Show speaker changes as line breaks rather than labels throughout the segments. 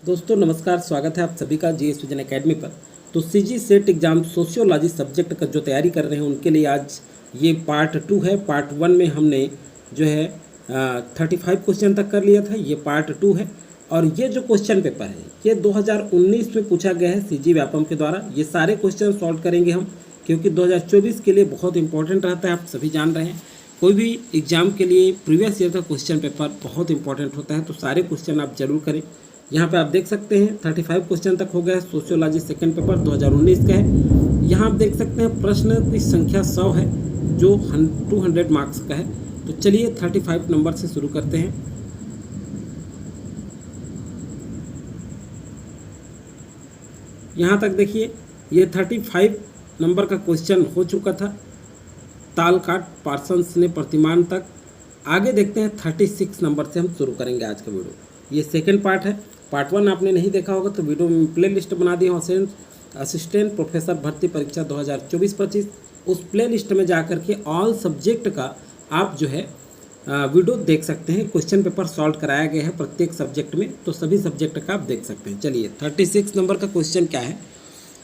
दोस्तों नमस्कार, स्वागत है आप सभी का जीएस विजन एकेडमी पर। तो CG set exam sociology subject का जो तैयारी कर रहे हैं उनके लिए आज ये पार्ट 2 है। पार्ट 1 में हमने जो है 35 क्वेश्चन तक कर लिया था, ये पार्ट 2 है। और ये जो क्वेश्चन पेपर है ये 2019 में पूछा गया है सीजी व्यापम के द्वारा। ये सारे क्वेश्चन सॉल्व करेंगे हम, क्योंकि 2024 के लिए बहुत इंपॉर्टेंट रहता है, आप सभी जान रहे हैं। कोई भी एग्ज़ाम के लिए प्रीवियस ईयर का क्वेश्चन पेपर बहुत इंपॉर्टेंट होता है, तो सारे क्वेश्चन आप जरूर करें। यहाँ पे आप देख सकते हैं 35 क्वेश्चन तक हो गया। सोशियोलॉजी सेकंड पेपर 2019 का है। यहाँ आप देख सकते हैं प्रश्न की संख्या 100 है, जो 200 मार्क्स का है। तो चलिए 35 नंबर से शुरू करते हैं। यहाँ तक देखिए, ये 35 नंबर का क्वेश्चन हो चुका था। तालकाट पार्सन्स ने प्रतिमान तक। आगे देखते हैं 36 नंबर से हम शुरू करेंगे आज का वीडियो। ये सेकंड पार्ट है। पार्ट 1 आपने नहीं देखा होगा तो वीडियो में प्ले लिस्ट बना दी है, असिस्टेंट प्रोफेसर भर्ती परीक्षा 2024-25। उस प्ले लिस्ट में जाकर के ऑल सब्जेक्ट का आप जो है वीडियो देख सकते हैं। क्वेश्चन पेपर सॉल्व कराया गया है प्रत्येक सब्जेक्ट में, तो सभी सब्जेक्ट का आप देख सकते हैं। चलिए 36 नंबर का क्वेश्चन क्या है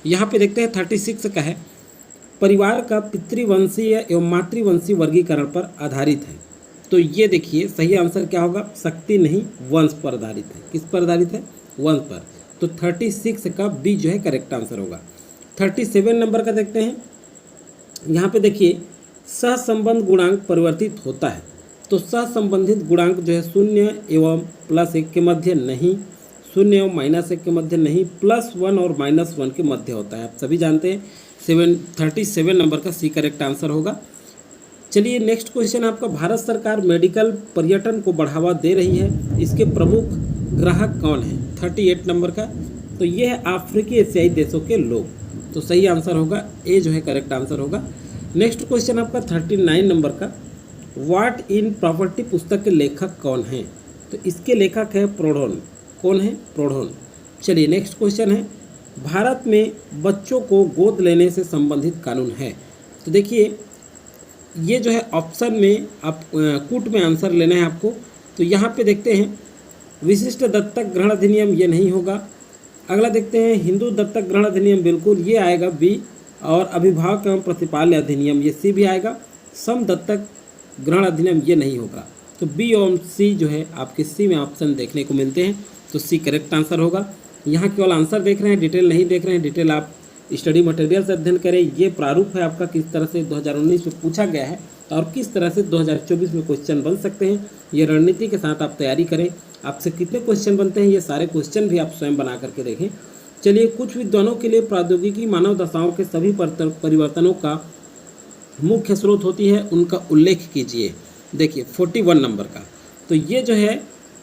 यहाँ पे देखते हैं। 36 का है, परिवार का पितृवंशीय एवं मातृवंशीय वर्गीकरण पर आधारित है। तो ये देखिए सही आंसर क्या होगा, शक्ति नहीं वंश पर आधारित है। किस पर आधारित है? वंश पर। तो 36 का बी जो है करेक्ट आंसर होगा। 37 नंबर का देखते हैं। यहाँ पे देखिए सहसंबंध गुणांक परिवर्तित होता है। तो सहसंबंधित गुणांक जो है 0 एवं +1 के मध्य नहीं, 0 एवं -1 के मध्य नहीं, +1 और -1 के मध्य होता है। आप सभी जानते हैं 37 नंबर का सी करेक्ट आंसर होगा। चलिए नेक्स्ट क्वेश्चन आपका, भारत सरकार मेडिकल पर्यटन को बढ़ावा दे रही है, इसके प्रमुख ग्राहक कौन है? 38 नंबर का। तो ये है अफ्रीकी एशियाई देशों के लोग। तो सही आंसर होगा ए जो है करेक्ट आंसर होगा। नेक्स्ट क्वेश्चन आपका 39 नंबर का, व्हाट इन प्रॉपर्टी पुस्तक के लेखक कौन हैं? तो इसके लेखक है प्रोढोन। कौन है? प्रोढोन। चलिए नेक्स्ट क्वेश्चन है, भारत में बच्चों को गोद लेने से संबंधित कानून है। तो देखिए ये जो है ऑप्शन में आप कूट में आंसर लेना है आपको। तो यहाँ पे देखते हैं विशिष्ट दत्तक ग्रहण अधिनियम, ये नहीं होगा। अगला देखते हैं हिंदू दत्तक ग्रहण अधिनियम, बिल्कुल ये आएगा बी। और अभिभावक एवं प्रतिपाल्य अधिनियम, ये सी भी आएगा। सम दत्तक ग्रहण अधिनियम ये नहीं होगा। तो बी और सी जो है आपके सी में ऑप्शन देखने को मिलते हैं। तो सी करेक्ट आंसर होगा। यहाँ केवल आंसर देख रहे हैं, डिटेल नहीं देख रहे हैं। डिटेल आप स्टडी मटेरियल से अध्ययन करें। ये प्रारूप है आपका, किस तरह से 2019 में पूछा गया है और किस तरह से 2024 में क्वेश्चन बन सकते हैं। ये रणनीति के साथ आप तैयारी करें। आपसे कितने क्वेश्चन बनते हैं ये सारे क्वेश्चन भी आप स्वयं बना करके देखें। चलिए कुछ विद्वानों के लिए प्रौद्योगिकी मानव दशाओं के सभी परिवर्तनों का मुख्य स्रोत होती है, उनका उल्लेख कीजिए। देखिए 41 नंबर का, तो ये जो है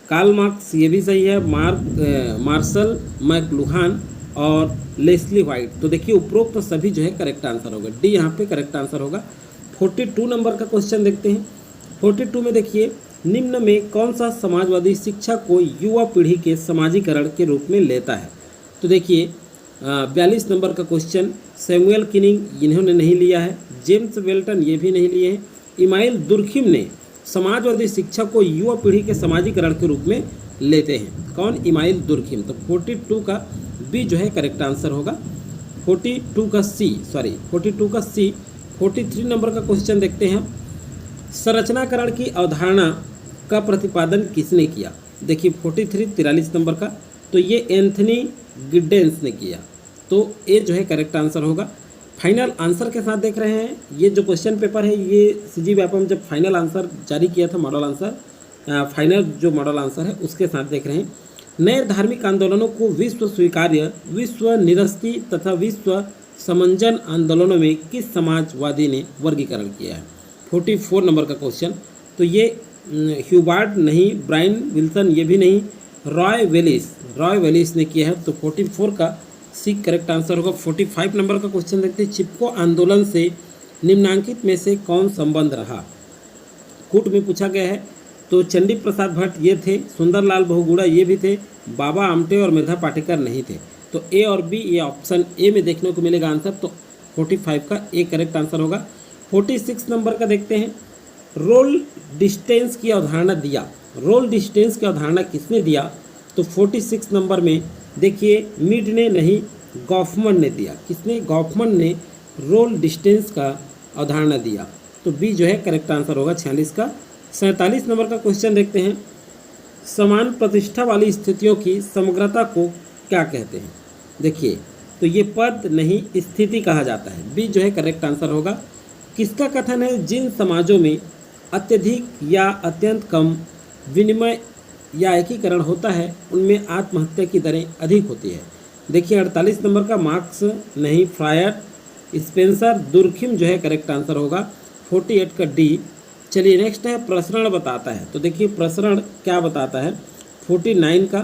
कार्ल मार्क्स, ये भी सही है। मार्शल मैकलुहान और लेस्ली व्हाइट। तो देखिए उपरोक्त तो सभी जो है करेक्ट आंसर होगा। डी यहाँ पे करेक्ट आंसर होगा। 42 नंबर का क्वेश्चन देखते हैं। 42 में देखिए, निम्न में कौन सा समाजवादी शिक्षा को युवा पीढ़ी के समाजीकरण के रूप में लेता है? तो देखिए 42 नंबर का क्वेश्चन, सैमुअल किनिंग इन्होंने नहीं लिया है, जेम्स वेल्टन ये भी नहीं लिए हैं, इमाइल दुर्खिम ने समाजवादी शिक्षा को युवा पीढ़ी के समाजीकरण के रूप में लेते हैं। कौन? Email Durkheim. तो 42 का बी जो है करेक्ट आंसर होगा। 42 का सी। 43 नंबर का क्वेश्चन देखते हैं, संरचनाकरण की अवधारणा का प्रतिपादन किसने किया? देखिए 43 नंबर का, तो ये एंथनी गिड्डेंस ने किया। तो ए जो है करेक्ट आंसर होगा। फाइनल आंसर के साथ देख रहे हैं, ये जो क्वेश्चन पेपर है ये सीजी व्यापम जब फाइनल आंसर जारी किया था, मॉडल आंसर, फाइनल जो मॉडल आंसर है उसके साथ देख रहे हैं। नए धार्मिक आंदोलनों को विश्व स्वीकार्य, विश्व निरस्ती तथा विश्व समंजन आंदोलनों में किस समाजवादी ने वर्गीकरण किया है? 44 नंबर का क्वेश्चन, तो ये ह्यूबर्ट नहीं, ब्रायन विल्सन ये भी नहीं, रॉय वेलिस ने किया है। तो 44 का सी करेक्ट आंसर होगा। 45 नंबर का क्वेश्चन देखते हैं, चिपको आंदोलन से निम्नांकित में से कौन संबंध रहा? कूट में पूछा गया है। तो चंडी प्रसाद भट्ट ये थे, सुंदरलाल बहुगुणा ये भी थे, बाबा आमटे और मेधा पाटेकर नहीं थे। तो ए और बी, ये ऑप्शन ए में देखने को मिलेगा आंसर। तो 45 का ए करेक्ट आंसर होगा। 46 नंबर का देखते हैं, रोल डिस्टेंस की अवधारणा दिया। रोल डिस्टेंस की अवधारणा किसने दिया? तो तो 46 नंबर में देखिए मिड ने नहीं गॉफमन ने दिया। किसने? गॉफमन ने रोल डिस्टेंस का अवधारणा दिया। तो बी जो है करेक्ट आंसर होगा 46 का। 47 नंबर का क्वेश्चन देखते हैं। समान प्रतिष्ठा वाली स्थितियों की समग्रता को क्या कहते हैं? देखिए तो ये पद नहीं स्थिति कहा जाता है। बी जो है करेक्ट आंसर होगा। किसका कथन है? जिन समाजों में अत्यधिक या अत्यंत कम विनिमय या एकीकरण होता है उनमें आत्महत्या की दरें अधिक होती है। देखिए 48 नंबर का मार्क्स नहीं फ्रायड स्पेंसर दुर्खिम जो है करेक्ट आंसर होगा। 48 का डी। चलिए नेक्स्ट है प्रसरण बताता है। तो देखिए प्रसरण क्या बताता है 49 का।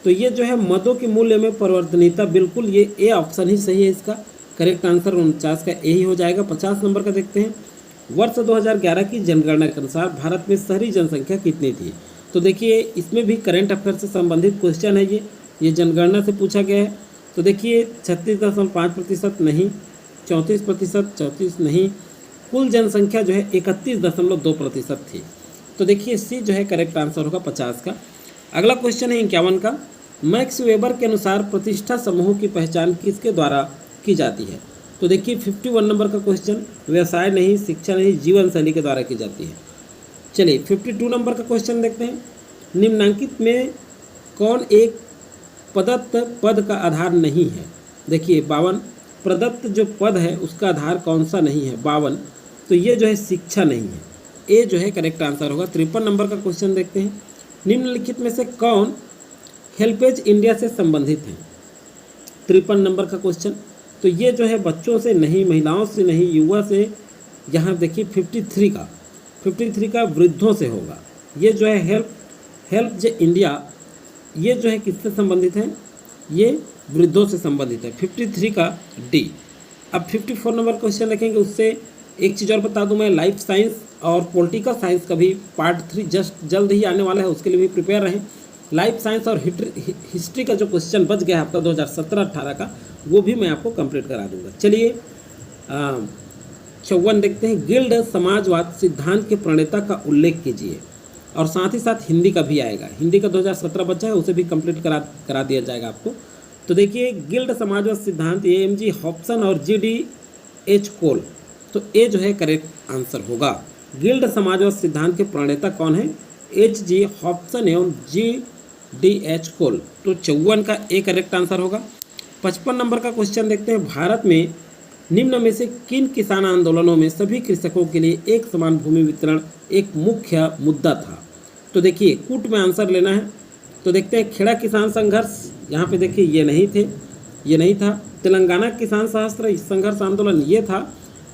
तो ये जो है मदों के मूल्य में परिवर्तनीयता, बिल्कुल ये ए ऑप्शन ही सही है। इसका करेक्ट आंसर 49 का ए ही हो जाएगा। 50 नंबर का देखते हैं। वर्ष 2011 की जनगणना के अनुसार भारत में शहरी जनसंख्या कितनी थी? तो देखिए इसमें भी करंट अफेयर से संबंधित क्वेश्चन है। ये जनगणना से पूछा गया है। तो देखिए 36.5% नहीं, 34%, 34 नहीं, कुल जनसंख्या जो है 31.2% थी। तो देखिए सी जो है करेक्ट आंसर होगा 50 का। अगला क्वेश्चन है 51 का। मैक्स वेबर के अनुसार प्रतिष्ठा समूहों की पहचान किसके द्वारा की जाती है? तो देखिए 51 नंबर का क्वेश्चन व्यवसाय नहीं, शिक्षा नहीं, जीवन शैली के द्वारा की जाती है। चलिए 52 नंबर का क्वेश्चन देखते हैं। निम्नलिखित में कौन एक प्रदत्त पद का आधार नहीं है? देखिए 52 प्रदत्त जो पद है उसका आधार कौन सा नहीं है? 52। तो ये जो है शिक्षा नहीं है। ए जो है करेक्ट आंसर होगा। 53 नंबर का क्वेश्चन देखते हैं। निम्नलिखित में से कौन हेल्पेज इंडिया से संबंधित है? 53 नंबर का क्वेश्चन। तो ये जो है बच्चों से नहीं, महिलाओं से नहीं, युवा से। यहाँ देखिए 53 का वृद्धों से होगा। ये जो है हेल्प इंडिया, ये जो है किससे संबंधित है? ये वृद्धों से संबंधित है। 53 का डी। अब 54 नंबर क्वेश्चन देखेंगे। उससे एक चीज़ और बता दूं मैं, लाइफ साइंस और पॉलिटिकल साइंस का भी पार्ट 3 जस्ट जल्द ही आने वाला है, उसके लिए भी प्रिपेयर रहें। लाइफ साइंस और हिस्ट्री का जो क्वेश्चन बच गया है आपका 2017-18 का, वो भी मैं आपको कंप्लीट करा दूंगा। चलिए 54 देखते हैं। गिल्ड समाजवाद सिद्धांत के प्रणेता का उल्लेख कीजिए। और साथ ही साथ हिंदी का भी आएगा। हिंदी का 2017 बचा है, उसे भी कंप्लीट करा दिया जाएगा आपको। तो देखिए गिल्ड समाजवाद सिद्धांत AMG हॉब्सन और GDH कोल। तो ए जो है करेक्ट आंसर होगा। गिल्ड समाजवाद सिद्धांत के प्रणेता कौन है? HG हॉब्सन एवं GDH कोल। तो 54 का ए करेक्ट आंसर होगा। 55 नंबर का क्वेश्चन देखते हैं। भारत में निम्न में से किन किसान आंदोलनों में सभी कृषकों के लिए एक समान भूमि वितरण एक मुख्य मुद्दा था? तो देखिए कूट में आंसर लेना है। तो देखते हैं खेड़ा किसान संघर्ष, यहाँ पे देखिए ये नहीं था। तेलंगाना किसान सहस्त्र संघर्ष आंदोलन ये था।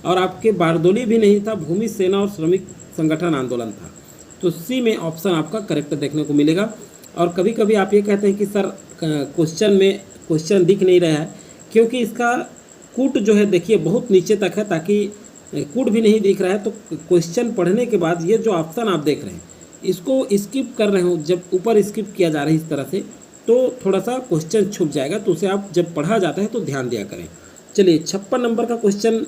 और आपके बारदोली भी नहीं था। भूमि सेना और श्रमिक संगठन आंदोलन था। तो सी में ऑप्शन आपका करेक्ट देखने को मिलेगा। और कभी कभी आप ये कहते हैं कि सर क्वेश्चन दिख नहीं रहा है, क्योंकि इसका कूट जो है देखिए बहुत नीचे तक है, ताकि कूट भी नहीं दिख रहा है। तो क्वेश्चन पढ़ने के बाद ये जो ऑप्शन आप देख रहे हैं इसको स्किप कर रहे हो, जब ऊपर स्किप किया जा रहा है इस तरह से, तो थोड़ा सा क्वेश्चन छुप जाएगा। तो उसे आप जब पढ़ा जाता है तो ध्यान दिया करें। चलिए 56 नंबर का क्वेश्चन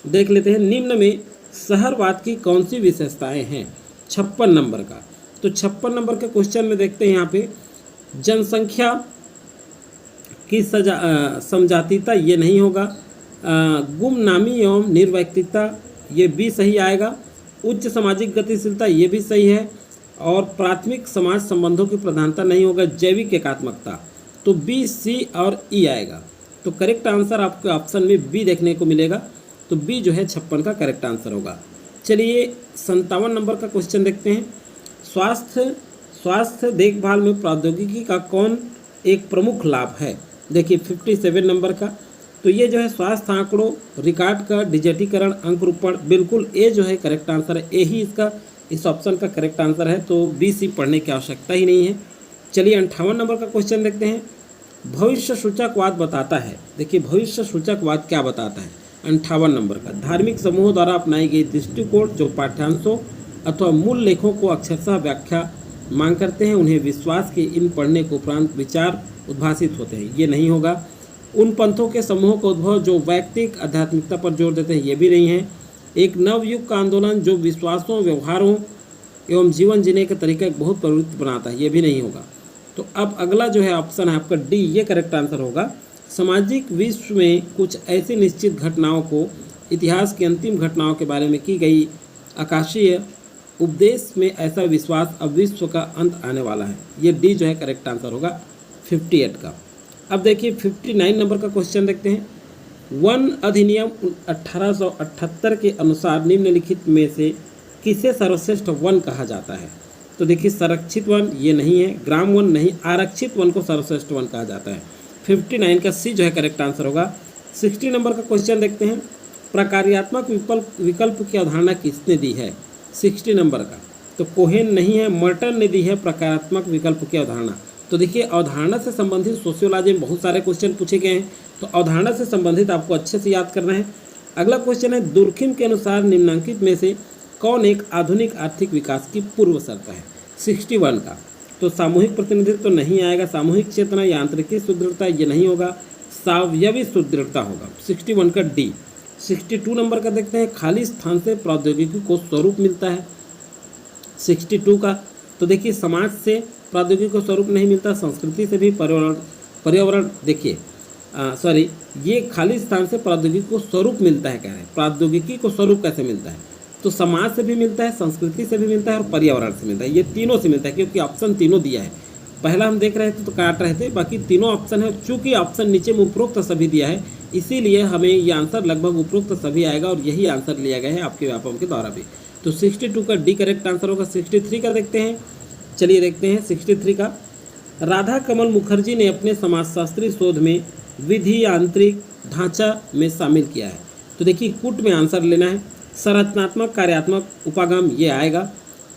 देख लेते हैं। निम्न में शहरवाद की कौन सी विशेषताएं हैं? 56 नंबर का। तो 56 नंबर के क्वेश्चन में देखते हैं यहाँ पे जनसंख्या की समझातीता ये नहीं होगा। गुमनामी एवं निर्वैयक्तिकता ये भी सही आएगा। उच्च सामाजिक गतिशीलता ये भी सही है। और प्राथमिक समाज संबंधों की प्रधानता नहीं होगा। जैविक एकात्मकता, तो बी, सी और ई आएगा। तो करेक्ट आंसर आपके ऑप्शन में बी देखने को मिलेगा। तो बी जो है 56 का करेक्ट आंसर होगा। चलिए 57 नंबर का क्वेश्चन देखते हैं। स्वास्थ्य देखभाल में प्रौद्योगिकी का कौन एक प्रमुख लाभ है? देखिए 57 नंबर का। तो ये जो है स्वास्थ्य आंकड़ों, रिकॉर्ड का डिजिटीकरण, अंकुरूपण, बिल्कुल ए जो है करेक्ट आंसर है। ए ही इसका इस ऑप्शन का करेक्ट आंसर है। तो बी, सी पढ़ने की आवश्यकता ही नहीं है। चलिए 58 नंबर का क्वेश्चन देखते हैं। भविष्य सूचकवाद बताता है। देखिए भविष्य सूचकवाद क्या बताता है? 58 नंबर का। धार्मिक समूहों द्वारा अपनाई गई दृष्टिकोण जो पाठ्यांशों अथवा मूल लेखों को अक्षरशः व्याख्या मांग करते हैं, उन्हें विश्वास के इन पढ़ने के उपरांत विचार उद्भासित होते हैं, ये नहीं होगा। उन पंथों के समूहों का उद्भव जो वैयक्तिक आध्यात्मिकता पर जोर देते हैं, ये भी नहीं है। एक नवयुग का आंदोलन जो विश्वासों, व्यवहारों एवं जीवन जीने के तरीके को बहुत प्रवृत्त बनाता है, ये भी नहीं होगा। तो अब अगला जो है ऑप्शन है आपका डी, ये करेक्ट आंसर होगा। सामाजिक विश्व में कुछ ऐसी निश्चित घटनाओं को इतिहास की अंतिम घटनाओं के बारे में की गई आकाशीय उपदेश में ऐसा विश्वास अब विश्व का अंत आने वाला है। ये डी जो है करेक्ट आंसर होगा 58 का। अब देखिए 59 नंबर का क्वेश्चन देखते हैं। वन अधिनियम 1878 के अनुसार निम्नलिखित में से किसे सर्वश्रेष्ठ वन कहा जाता है? तो देखिए संरक्षित वन ये नहीं है, ग्राम वन नहीं, आरक्षित वन को सर्वश्रेष्ठ वन कहा जाता है। 59 का सी जो है करेक्ट आंसर होगा। 60 नंबर का क्वेश्चन देखते हैं। प्रकार्यात्मक विकल्प की अवधारणा किसने दी है? 60 नंबर का तो कोहेन नहीं है, मर्टन ने दी है प्रकारात्मक विकल्प की अवधारणा। तो देखिए अवधारणा से संबंधित सोशियोलॉजी में बहुत सारे क्वेश्चन पूछे गए हैं, तो अवधारणा से संबंधित आपको अच्छे से याद करना है। अगला क्वेश्चन है, दुर्खिम के अनुसार निम्नलिखित में से कौन एक आधुनिक आर्थिक विकास की पूर्व शर्त है? 61 का तो सामूहिक प्रतिनिधित्व तो नहीं आएगा, सामूहिक चेतना, यांत्रिकी सुदृढ़ता ये नहीं होगा, सावयवी सुदृढ़ता होगा। 61 का डी। 62 नंबर का देखते हैं, खाली स्थान से प्रौद्योगिकी को स्वरूप मिलता है। 62 का तो देखिए समाज से प्रौद्योगिकी को स्वरूप नहीं मिलता, संस्कृति से भी, पर्यावरण देखिए सॉरी ये खाली स्थान से प्रौद्योगिकी को स्वरूप मिलता है, कह रहे हैं प्रौद्योगिकी को स्वरूप कैसे मिलता है? तो समाज से भी मिलता है, संस्कृति से भी मिलता है और पर्यावरण से मिलता है, ये तीनों से मिलता है, क्योंकि ऑप्शन तीनों दिया है। पहला हम देख रहे थे तो काट रहे थे, बाकी तीनों ऑप्शन है। चूँकि ऑप्शन नीचे में उपरोक्त सभी दिया है, इसीलिए हमें ये आंसर लगभग उपरोक्त सभी आएगा और यही आंसर लिया गया है आपके व्यापम के द्वारा भी। तो 62 का डी करेक्ट आंसर होगा। 63 का देखते हैं, चलिए देखते हैं 63 का। राधा कमल मुखर्जी ने अपने समाजशास्त्री शोध में विधि यांत्रिक ढांचा में शामिल किया है। तो देखिए कूट में आंसर लेना है, संरचनात्मक कार्यात्मक उपागम ये आएगा।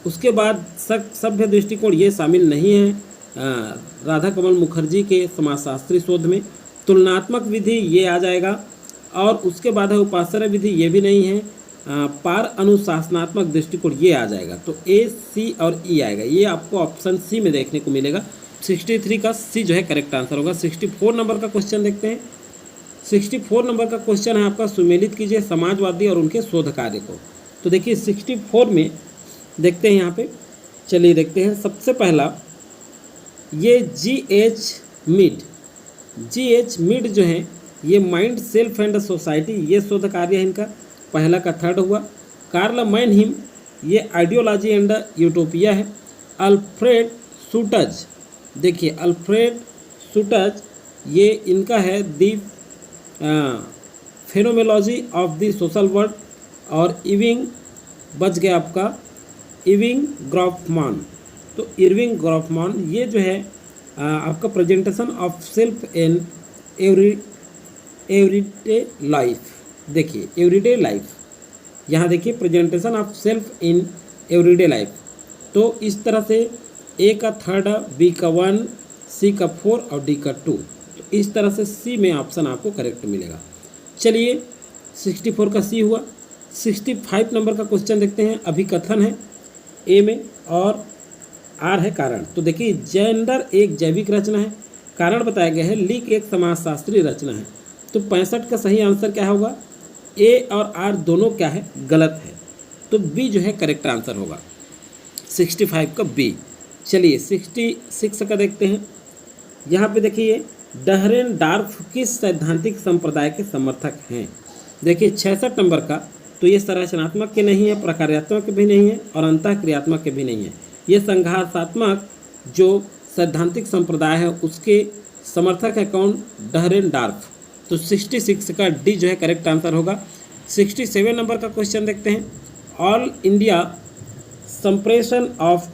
उसके बाद सभ्य दृष्टिकोण ये शामिल नहीं है राधा कमल मुखर्जी के समाजशास्त्री शोध में। तुलनात्मक विधि ये आ जाएगा और उसके बाद है उपासना विधि, ये भी नहीं है। पार अनुशासनात्मक दृष्टिकोण ये आ जाएगा। तो ए, सी और ई आएगा, ये आपको ऑप्शन सी में देखने को मिलेगा। 63 का सी जो है करेक्ट आंसर होगा। 64 नंबर का क्वेश्चन देखते हैं। 64 नंबर का क्वेश्चन है आपका, सुमेलित कीजिए समाजवादी और उनके शोध कार्य को। तो देखिए 64 में देखते हैं यहाँ पे, चलिए देखते हैं। सबसे पहला ये जी.एच. मिड जो है ये माइंड सेल्फ एंड सोसाइटी ये शोध कार्य है इनका, पहला का थर्ड हुआ। कार्ल मैनहिम ये आइडियोलॉजी एंड यूटोपिया है। अल्फ्रेड सूटज, देखिए अल्फ्रेड सूटज ये इनका है दी फेनोमेलॉजी ऑफ द सोशल वर्ल्ड। और इविंग बच गया आपका इविंग ग्रॉफमान, तो इरविंग ग्रॉफमान ये जो है आपका presentation of self in everyday life. देखिए एवरीडे लाइफ, यहाँ देखिए presentation of self in everyday life. तो इस तरह से ए का थर्ड, बी का 1, सी का 4 और डी का 2। तो इस तरह से सी में ऑप्शन आपको करेक्ट मिलेगा। चलिए 64 का सी हुआ। 65 नंबर का क्वेश्चन देखते हैं। अभिकथन है ए में और आर है कारण। तो देखिए जेंडर एक जैविक रचना है, कारण बताया गया है लीक एक समाजशास्त्रीय रचना है। तो 65 का सही आंसर क्या होगा? ए और आर दोनों क्या है? गलत है। तो बी जो है करेक्ट आंसर होगा, 65 का बी। चलिए 66 का देखते हैं। यहाँ पे देखिए डहरेनडार्फ किस सैद्धांतिक संप्रदाय के समर्थक हैं? देखिए 66 नंबर का तो ये संरचनात्मक के नहीं है, प्रकार्यात्मक के भी नहीं है और अंतःक्रियात्मक के भी नहीं है। ये संघातात्मक जो सैद्धांतिक संप्रदाय है उसके समर्थक है कौन? डहरेनडार्फ। तो 66 का डी जो है करेक्ट आंसर होगा। 67 नंबर का क्वेश्चन देखते हैं। All India suppression of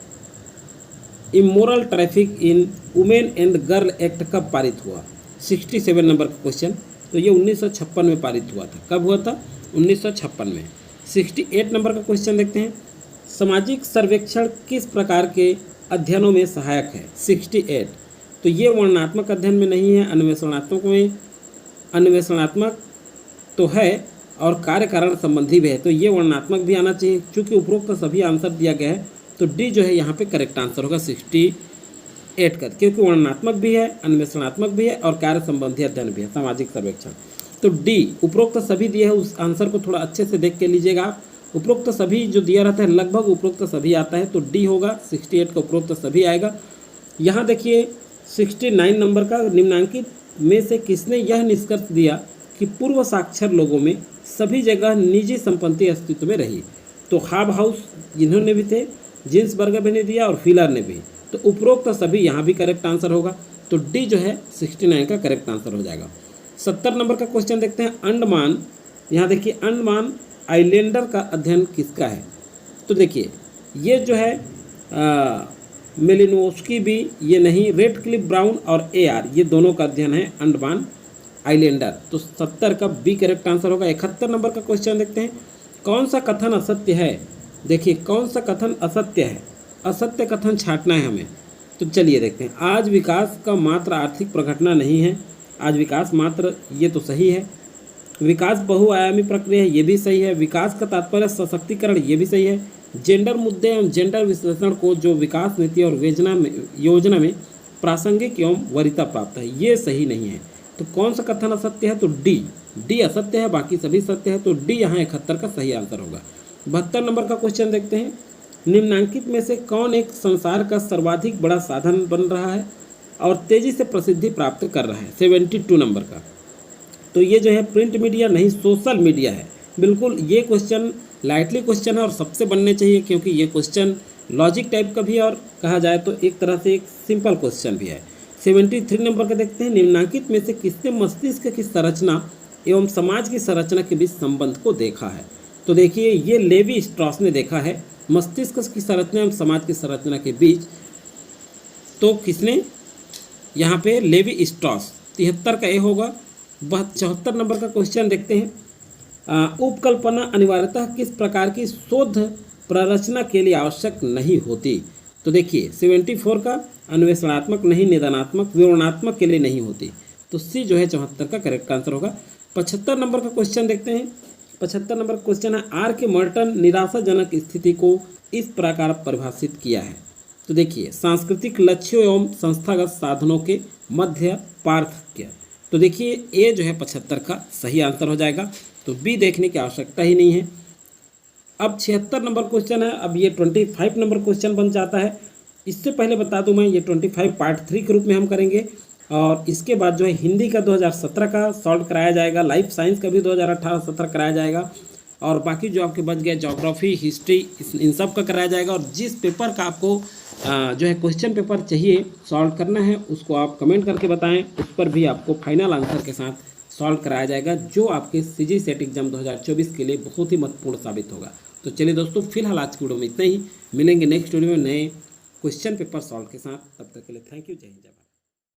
immoral traffic in women and girl act कब पारित हुआ? 67 नंबर का क्वेश्चन। तो ये 1956 में पारित हुआ था। कब हुआ था? 1956 में। 68 नंबर का क्वेश्चन देखते हैं। सामाजिक सर्वेक्षण किस प्रकार के अध्ययनों में सहायक है? 68 तो ये वर्णनात्मक अध्ययन में नहीं है, अन्वेषणात्मक में, अन्वेषणात्मक तो है और कार्य कारण संबंधी भी है। तो ये वर्णनात्मक भी आना चाहिए। चूँकि उपरोक्त सभी आंसर दिया गया है तो डी जो है यहाँ पे करेक्ट आंसर होगा 68 का, क्योंकि वर्णनात्मक भी है, अन्वेषणात्मक भी है और कार्य संबंधी अध्ययन भी है, सामाजिक सर्वेक्षण। तो डी उपरोक्त सभी दिए है, उस आंसर को थोड़ा अच्छे से देख के लीजिएगा आप। उपरोक्त सभी जो दिया रहता है लगभग उपरोक्त सभी आता है, तो डी होगा 68 का उपरोक्त सभी आएगा। यहाँ देखिए 69 नंबर का, निम्नांकित में से किसने यह निष्कर्ष दिया कि पूर्व साक्षर लोगों में सभी जगह निजी संपत्ति अस्तित्व में रही। तो हाब हाउस जिन्होंने भी थे, जिन्स बर्गर ने दिया और फिलर ने भी। तो उपरोक्त तो सभी यहाँ भी करेक्ट आंसर होगा। तो डी जो है 69 का करेक्ट आंसर हो जाएगा। 70 नंबर का क्वेश्चन देखते हैं। अंडमान, यहाँ देखिए अंडमान आइलैंडर का अध्ययन किसका है? तो देखिए ये जो है मेलिनोस्की भी ये नहीं, रेड क्लिफ ब्राउन और AR ये दोनों का अध्ययन है अंडमान आइलैंडर। तो 70 का बी करेक्ट आंसर होगा। 71 नंबर का क्वेश्चन देखते हैं। कौन सा कथन असत्य है? देखिए कौन सा कथन असत्य है? असत्य कथन छांटना है हमें। तो चलिए देखते हैं। आज विकास का मात्र आर्थिक प्रघटना नहीं है। आज विकास मात्र, ये तो सही है। विकास बहुआयामी प्रक्रिया है, ये भी सही है। विकास का तात्पर्य सशक्तिकरण, ये भी सही है। जेंडर मुद्दे एवं जेंडर विश्लेषण को जो विकास नीति और योजना में प्रासंगिक एवं वरीयता प्राप्त है, ये सही नहीं है। तो कौन सा कथन असत्य है? तो डी असत्य है, बाकी सभी सत्य है। तो डी यहाँ 71 का सही आंसर होगा। 72 नंबर का क्वेश्चन देखते हैं। निम्नांकित में से कौन एक संसार का सर्वाधिक बड़ा साधन बन रहा है और तेजी से प्रसिद्धि प्राप्त कर रहा है? 72 नंबर का। तो ये जो है प्रिंट मीडिया नहीं, सोशल मीडिया है। बिल्कुल ये क्वेश्चन लाइटली क्वेश्चन है और सबसे बनने चाहिए, क्योंकि ये क्वेश्चन लॉजिक टाइप का भी है और कहा जाए तो एक तरह से एक सिंपल क्वेश्चन भी है। 73 नंबर का देखते हैं। निम्नांकित में से किसने मस्तिष्क की संरचना एवं समाज की संरचना के बीच संबंध को देखा है? तो देखिए ये लेवी स्ट्रॉस ने देखा है मस्तिष्क की संरचना एवं समाज की संरचना के बीच। तो किसने? यहाँ पे लेवी स्ट्रॉस। 73 का ए होगा। 74 नंबर का क्वेश्चन देखते हैं। उपकल्पना अनिवार्यतः किस प्रकार की शोध प्ररचना के लिए आवश्यक नहीं होती? तो देखिए 74 का अन्वेषणात्मक नहीं, निदानात्मक, विवरणात्मक के लिए नहीं होती। तो सी जो है 74 का करेक्ट आंसर होगा। 75 नंबर का क्वेश्चन देखते हैं। 75 नंबर का क्वेश्चन है। R.K. मर्टन निराशाजनक स्थिति को इस प्रकार परिभाषित किया है। तो देखिए सांस्कृतिक लक्ष्यों एवं संस्थागत साधनों के मध्य पार्थक्य। तो देखिए ए जो है 75 का सही आंसर हो जाएगा। तो बी देखने की आवश्यकता ही नहीं है। अब 76 नंबर क्वेश्चन है। अब ये 25 नंबर क्वेश्चन बन जाता है। इससे पहले बता दूं मैं, ये 25 पार्ट 3 के रूप में हम करेंगे और इसके बाद जो है हिंदी का 2017 का सॉल्व कराया जाएगा, लाइफ साइंस का भी 2018-17 कराया जाएगा और बाकी जो आपके बच गए ज्योग्राफी, हिस्ट्री, इन सब का कराया जाएगा। और जिस पेपर का आपको जो है क्वेश्चन पेपर चाहिए सॉल्व करना है, उसको आप कमेंट करके बताएं। उस पर भी आपको फाइनल आंसर के साथ सॉल्व कराया जाएगा, जो आपके CG सेट एग्जाम 2024 के लिए बहुत ही महत्वपूर्ण साबित होगा। तो चलिए दोस्तों, फिलहाल आज की वीडियो में इतना ही। मिलेंगे नेक्स्ट वीडियो में नए क्वेश्चन पेपर सॉल्व के साथ। तब तक के लिए थैंक यू। जय हिंद।